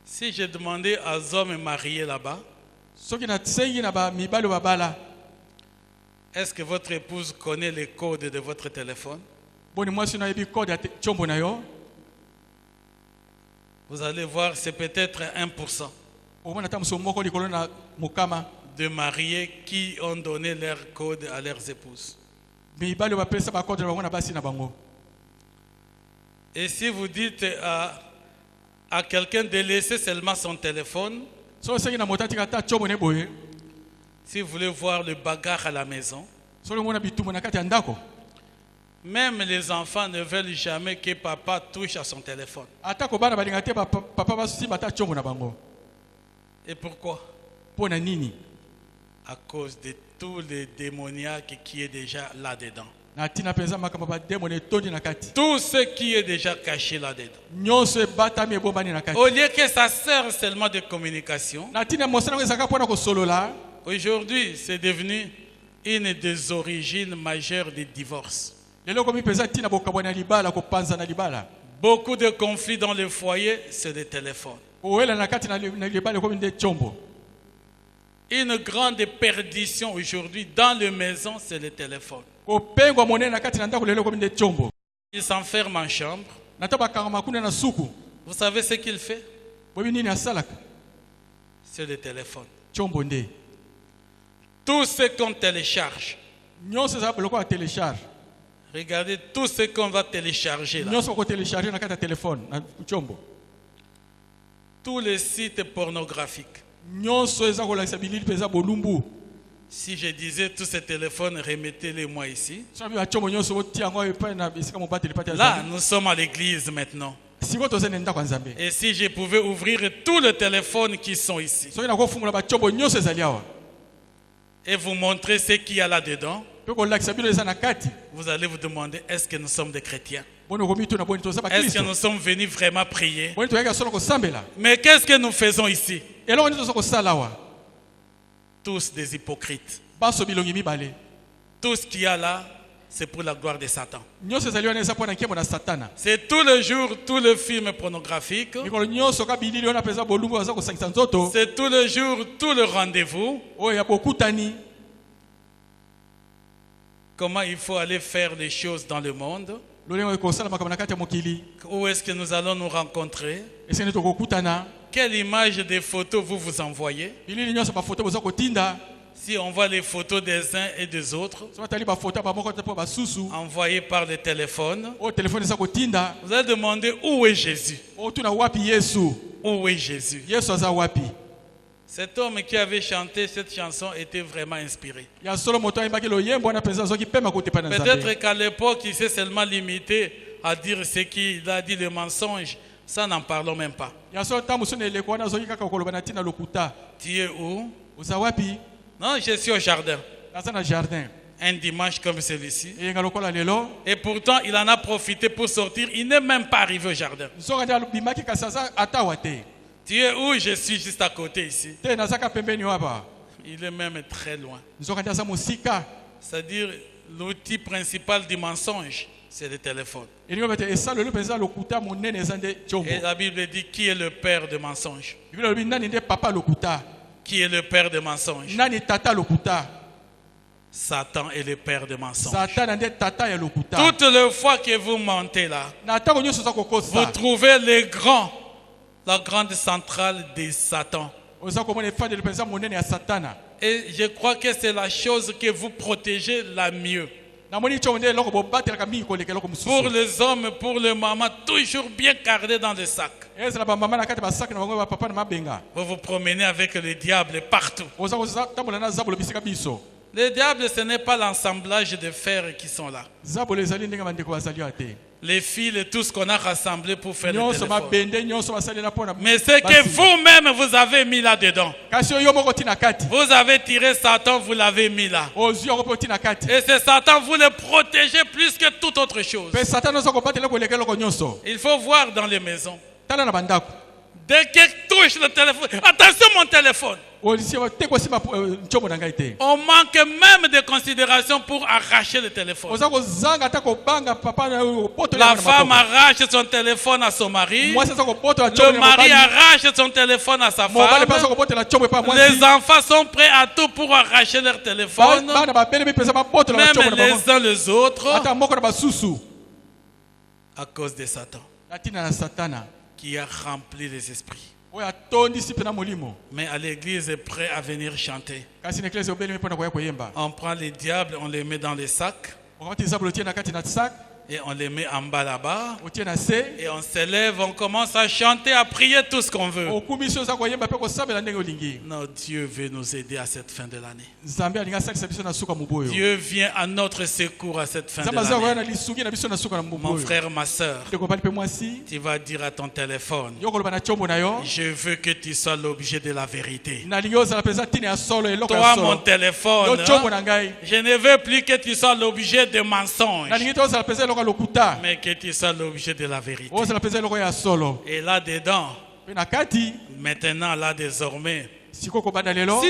Si j'ai demandé aux hommes mariés là-bas, est-ce que votre épouse connaît les codes de votre téléphone? Vous allez voir, c'est peut-être 1% de mariés qui ont donné leur code à leurs épouses. Et si vous dites à quelqu'un de laisser seulement son téléphone, si vous voulez voir le bagarre à la maison, même les enfants ne veulent jamais que papa touche à son téléphone. Et pourquoi? À cause de tous les démoniaques qui est déjà là-dedans. Tout ce qui est déjà caché là-dedans. Au lieu que ça sert seulement de communication, aujourd'hui c'est devenu une des origines majeures du divorce. Beaucoup de conflits dans le foyer, c'est des téléphones. Une grande perdition aujourd'hui dans les maisons, c'est le téléphone. Il s'enferme en chambre. Vous savez ce qu'il fait? C'est le téléphone. Tout ce qu'on télécharge. Regardez tout ce qu'on va télécharger là. Tous les sites pornographiques. Si je disais tous ces téléphones, remettez-les-moi ici. Là, nous sommes à l'église maintenant. Et si je pouvais ouvrir tous les téléphones qui sont ici et vous montrer ce qu'il y a là-dedans, vous allez vous demander, est-ce que nous sommes des chrétiens? Est-ce que nous sommes venus vraiment prier? Mais qu'est-ce que nous faisons ici? Tous des hypocrites. Tout ce qu'il y a là, c'est pour la gloire de Satan. C'est tous les jours, tous les films pornographiques. C'est tous les jours, tous les rendez-vous. Comment il faut aller faire les choses dans le monde? Où est-ce que nous allons nous rencontrer? Quelle image des photos vous vous envoyez? Si on voit les photos des uns et des autres, envoyées par le téléphone, vous allez demander où est Jésus? Où est Jésus? Cet homme qui avait chanté cette chanson était vraiment inspiré. Peut-être qu'à l'époque, il s'est seulement limité à dire ce qu'il a dit, le mensonge. Ça, n'en parlons même pas. Tu es où? Non, je suis au jardin. Un dimanche comme celui-ci. Et pourtant, il en a profité pour sortir. Il n'est même pas arrivé au jardin. Tu es où? Je suis juste à côté ici. Il est même très loin. C'est-à-dire, l'outil principal du mensonge, c'est le téléphone. Et la Bible dit qui est le père de mensonge? Qui est le père de mensonges? Satan est le père de mensonges. Toutes les fois que vous montez là, vous trouvez la grande centrale de Satan. Et je crois que c'est la chose que vous protégez la mieux. Pour les hommes, pour les mamans, toujours bien gardés dans le sac. Vous vous promenez avec le diable partout. Le diable, ce n'est pas l'assemblage de fer qui sont là. Les fils, tout ce qu'on a rassemblé pour faire le téléphone. Mais c'est que vous-même, vous avez mis là-dedans. Vous avez tiré Satan, vous l'avez mis là. Et c'est Satan, vous le protégez plus que toute autre chose. Il faut voir dans les maisons. Dès qu'il touche le téléphone, attention mon téléphone. On manque même de considération pour arracher le téléphone. La femme arrache son téléphone à son mari. Le mari arrache son téléphone à sa femme. Les enfants sont prêts à tout pour arracher leur téléphone. Même les uns les autres. À cause de Satan. Qui a rempli les esprits. Mais à l'église est prêt à venir chanter. On prend les diables, on les met dans les sacs. Et on les met en bas là-bas. Et on s'élève, on commence à chanter, à prier tout ce qu'on veut. Non, Dieu veut nous aider à cette fin de l'année. Dieu vient à notre secours à cette fin de l'année. Mon frère, ma soeur, tu vas dire à ton téléphone, je veux que tu sois l'objet de la vérité. Toi, mon téléphone, je ne veux plus que tu sois l'objet de mensonges. Mais que tu sois l'objet de la vérité. Et là-dedans, maintenant, là désormais, si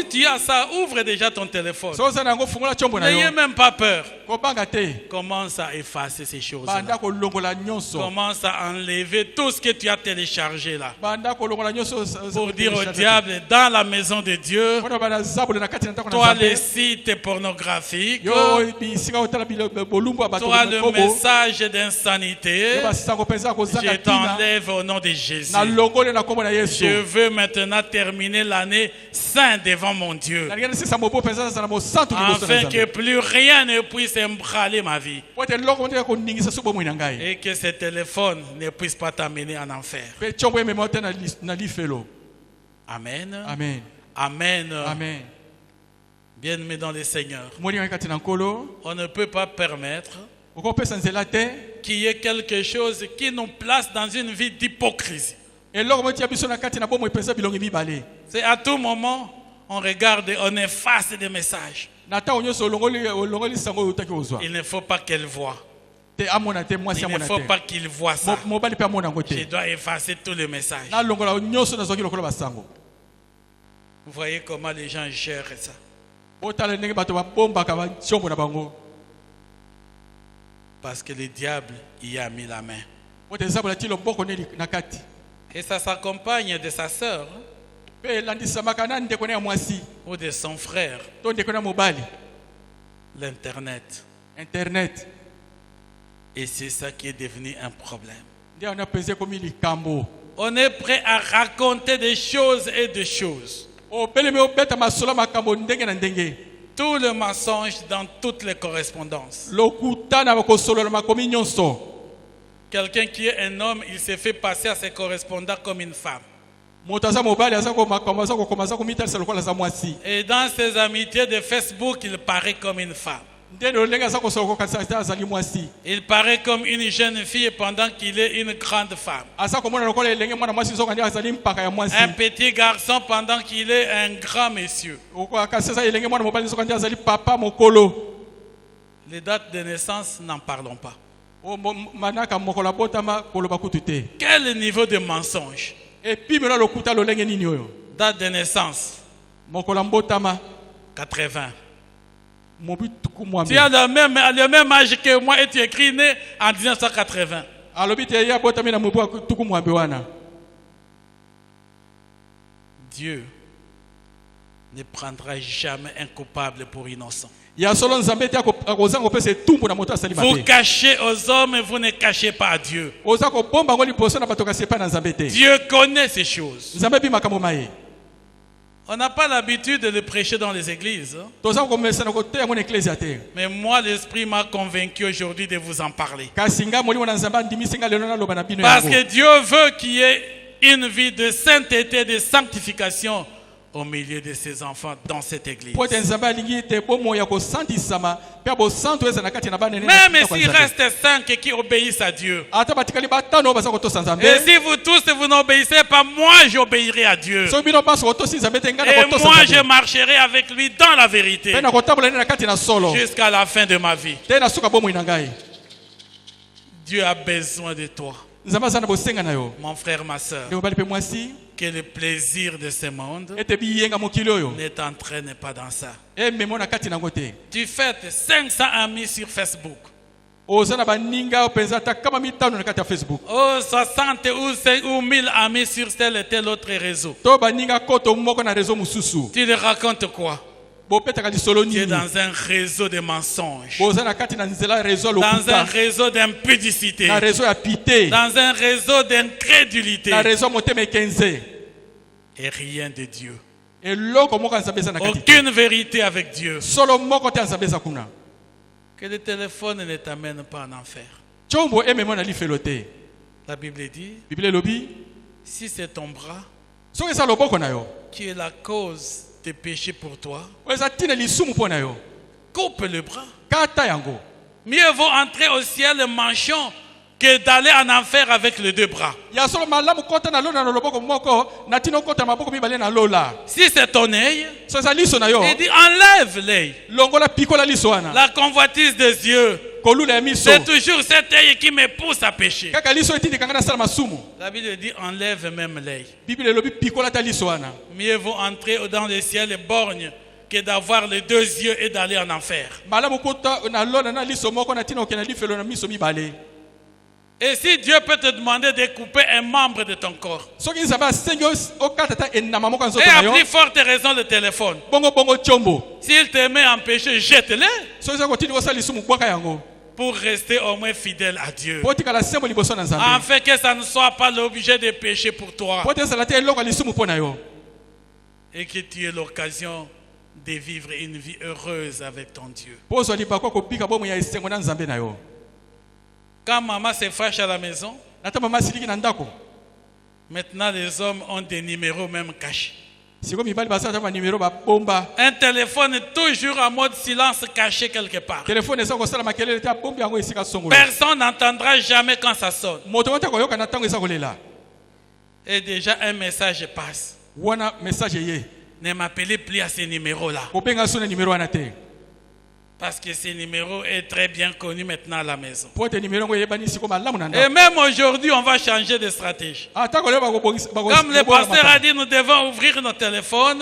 tu as ça, ouvre déjà ton téléphone. N'ayez même pas peur. Commence à effacer ces choses-là. Commence à enlever tout ce que tu as téléchargé là. Pour dire au diable, dans la maison de Dieu, toi les sites pornographiques, toi le message d'insanité, je t'enlève au nom de Jésus. Je veux maintenant terminer l'année saint devant mon Dieu, afin que plus rien ne puisse ébranler ma vie et que ce téléphone ne puisse pas t'amener en enfer. Amen. Amen. Amen. Amen. Bien-aimés dans le Seigneur, on ne peut pas permettre qu'il y ait quelque chose qui nous place dans une vie d'hypocrisie. C'est à tout moment, on regarde, on efface des messages. Il ne faut pas qu'elle voie. Il ne faut pas qu'il voie ça. Je dois effacer tous les messages. Vous voyez comment les gens gèrent ça. Parce que le diable y a mis la main. Et ça s'accompagne de sa sœur ou de son frère. L'Internet. Et c'est ça qui est devenu un problème. On est prêt à raconter des choses et des choses. Tout le mensonge dans toutes les correspondances. Quelqu'un qui est un homme, il s'est fait passer à ses correspondants comme une femme. Et dans ses amitiés de Facebook, il paraît comme une femme. Il paraît comme une jeune fille pendant qu'il est une grande femme. Un petit garçon pendant qu'il est un grand monsieur. Les dates de naissance, n'en parlons pas. Quel niveau de mensonge? Date de naissance 80. Tu as le même âge que moi et tu écris né en 1980. Dieu ne prendra jamais un coupable pour innocent. Vous cachez aux hommes et vous ne cachez pas à Dieu. Dieu connaît ces choses. On n'a pas l'habitude de le prêcher dans les églises. Mais moi, l'Esprit m'a convaincu aujourd'hui de vous en parler. Parce que Dieu veut qu'il y ait une vie de sainteté, de sanctification au milieu de ses enfants dans cette église. Même s'il reste 5 qui obéissent à Dieu. Et si vous tous vous n'obéissez pas, moi j'obéirai à Dieu. Et moi je marcherai avec lui dans la vérité jusqu'à la fin de ma vie. Dieu a besoin de toi. Mon frère, ma soeur, que le plaisir de ce monde ne t'entraîne pas dans ça. Tu fêtes 500 amis sur Facebook. 60 ou 1000 amis sur tel et tel autre réseau. Tu leur racontes quoi? Tu es dans un réseau de mensonges, dans un réseau d'impudicité, dans un réseau d'incrédulité et rien de Dieu. Aucune vérité avec Dieu. Que le téléphone ne t'amène pas en enfer. La Bible dit, si c'est ton bras qui est la cause des péchés pour toi, coupe le bras. Mieux vaut entrer au ciel manchon que d'aller en enfer avec les 2 bras. Si c'est ton œil, il dit enlève l'œil. La convoitise des yeux, c'est toujours cet œil qui me pousse à pécher. La Bible dit enlève même l'œil. Mieux vaut entrer dans le ciel et borgne que d'avoir les 2 yeux et d'aller en enfer. Et si Dieu peut te demander de couper un membre de ton corps, et à plus forte raison le téléphone, s'il te met en péché, jette-le pour rester au moins fidèle à Dieu, afin que ça ne soit pas l'objet de péché pour toi et que tu aies l'occasion de vivre une vie heureuse avec ton Dieu. Quand maman se fâche à la maison, maintenant les hommes ont des numéros même cachés. Un téléphone toujours en mode silence caché quelque part. Personne n'entendra jamais quand ça sonne. Et déjà un message passe. Ne m'appelez plus à ce numéro-là. Parce que ce numéro est très bien connu maintenant à la maison. Et même aujourd'hui, on va changer de stratégie. Comme le pasteur a dit, nous devons ouvrir nos téléphones.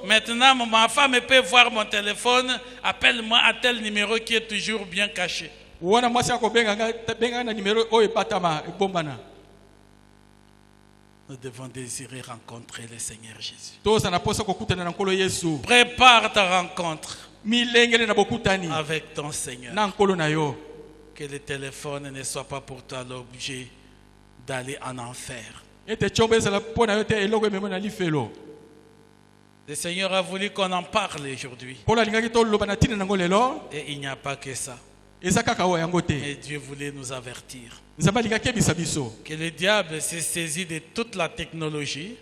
Maintenant, ma femme peut voir mon téléphone. Appelle-moi à tel numéro qui est toujours bien caché. Nous devons désirer rencontrer le Seigneur Jésus. Prépare ta rencontre avec ton Seigneur. Que le téléphone ne soit pas pour toi l'objet d'aller en enfer. Le Seigneur a voulu qu'on en parle aujourd'hui. Et il n'y a pas que ça. Et Dieu voulait nous avertir que le diable s'est saisi de toute la technologie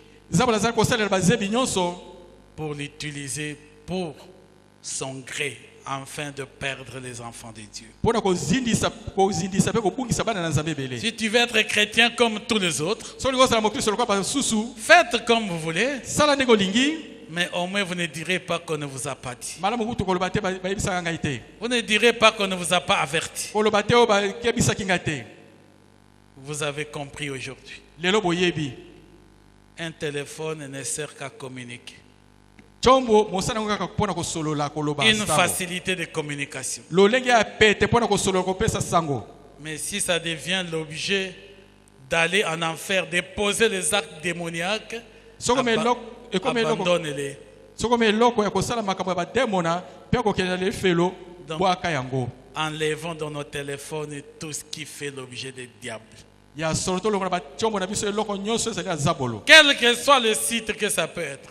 pour l'utiliser pour son gré, afin de perdre les enfants de Dieu. Si tu veux être chrétien comme tous les autres, faites comme vous voulez, mais au moins vous ne direz pas qu'on ne vous a pas dit. Vous ne direz pas qu'on ne vous a pas averti. Vous avez compris aujourd'hui. Un téléphone ne sert qu'à communiquer. Une facilité de communication. Mais si ça devient l'objet d'aller en enfer, de poser les actes démoniaques, abandonne-les. Enlevons dans nos téléphones tout ce qui fait l'objet des diables. Quel que soit le site que ça peut être.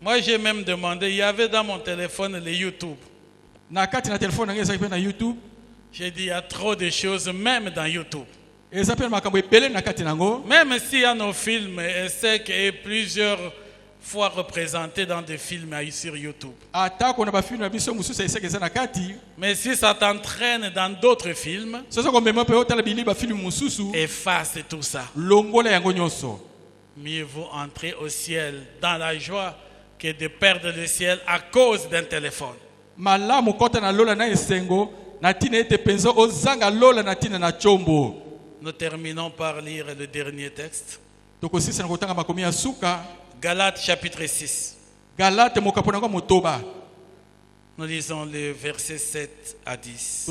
Moi j'ai même demandé, il y avait dans mon téléphone les YouTube. J'ai dit il y a trop de choses même dans YouTube. Même s'il y a nos films, c'est que plusieurs fois représentés dans des films sur YouTube. Mais si ça t'entraîne dans d'autres films, efface tout ça. Mieux vaut entrer au ciel dans la joie que de perdre le ciel à cause d'un téléphone. Nous terminons par lire le dernier texte. Galates chapitre 6. Nous lisons les versets 7 à 10.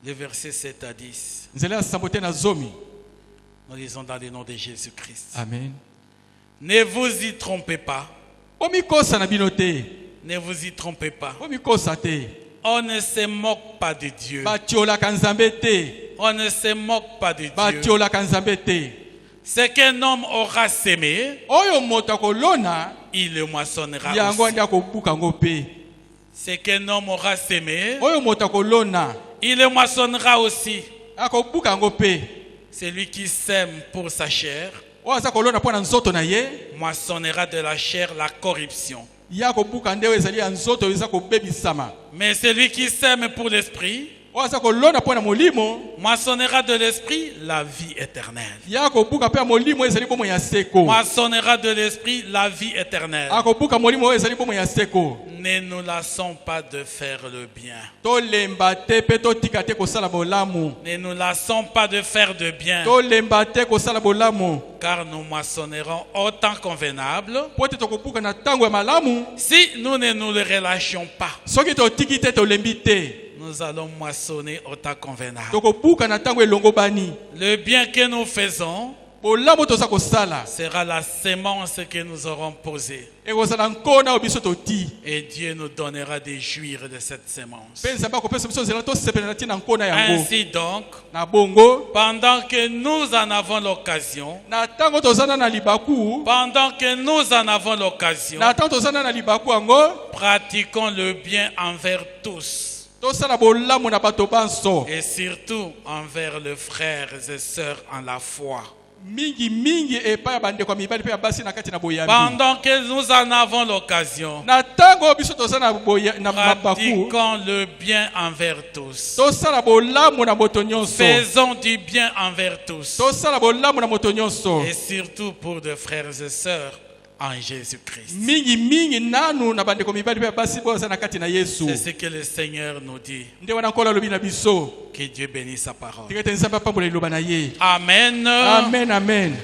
Les versets 7 à 10. Nous lisons dans le nom de Jésus-Christ. Amen. Ne vous y trompez pas. Ne vous y trompez pas. On ne se moque pas de Dieu. On ne se moque pas de Dieu. Ce qu'un homme aura sémé, il le moissonnera aussi. Ce qu'un homme aura sémé, il le moissonnera aussi. Celui qui sème pour sa chair moissonnera de la chair la corruption. Mais celui qui sème pour l'esprit moissonnera de l'esprit la vie éternelle. Moissonnera de l'esprit la vie éternelle. Ne nous lassons pas de faire le bien. Ne nous lassons pas de faire de bien. Car nous moissonnerons au temps convenable si nous ne nous relâchions pas. Nous allons moissonner au temps convenable. Le bien que nous faisons sera la sémence que nous aurons posée. Et Dieu nous donnera des jouir de cette sémence. Ainsi donc, pendant que nous en avons l'occasion, pratiquons le bien envers tous. Et surtout envers les frères et sœurs en la foi. Pendant que nous en avons l'occasion, pratiquons le bien envers tous. Faisons du bien envers tous. Et surtout pour des frères et sœurs en Jésus-Christ. C'est ce que le Seigneur nous dit. Que Dieu bénisse sa parole. Amen. Amen, amen.